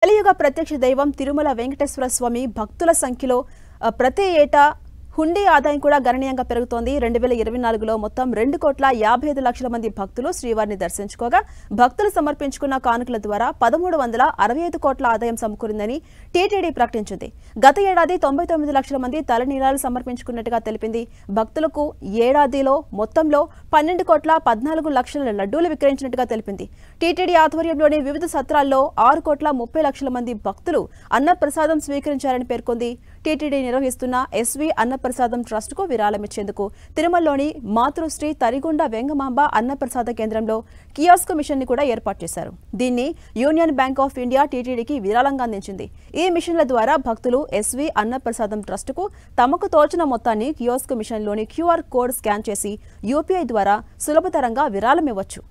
కలియుగ ప్రత్యక్ష దైవం తిరుమల వెంకటేశ్వర స్వామి భక్తుల సంఖ్యలో ప్రతి ఏటా హుండీ ఆదాయం కూడా గణనీయంగా పెరుగుతోంది. 2024లో మొత్తం 2,55,00,000 మంది భక్తులు శ్రీవారిని దర్శించుకోగా భక్తులు సమర్పించుకున్న కానుకల ద్వారా 1,365 కోట్ల ఆదాయం సమకూరిందని టీటీడీ ప్రకటించింది. గత ఏడాది 99 లక్షల మంది తలనీలాలు సమర్పించుకున్నట్టుగా తెలిపింది. భక్తులకు ఏడాదిలో మొత్తంలో 12,14,00,000 లడ్డూలు విక్రయించినట్టుగా తెలిపింది. టీటీడీ ఆధ్వర్యంలోని వివిధ సత్రాల్లో 6,30,00,000 మంది భక్తులు అన్నప్రసాదం స్వీకరించారని పేర్కొంది. టీటీడీ నిర్వహిస్తున్న ఎస్వి అన్నప్రసాదం ట్రస్ట్ కు విరాళమిచ్చేందుకు తిరుమలలోని మాతృశ్రీ తరిగొండ వెంగమాంబ అన్నప్రసాద కేంద్రంలో కియాస్క్ మిషన్ ని కూడా ఏర్పాటు చేశారు. దీన్ని యూనియన్ బ్యాంక్ ఆఫ్ ఇండియా టీటీడీకి విరాళంగా అందించింది. ఈ మిషన్ల ద్వారా భక్తులు ఎస్వి అన్నప్రసాదం ట్రస్ట్ కు తమకు తోచిన మొత్తాన్ని కియాస్క్ మిషన్ లోని క్యూఆర్ కోడ్ స్కాన్ చేసి యూపీఐ ద్వారా సులభతరంగా విరాళం ఇవ్వచ్చు.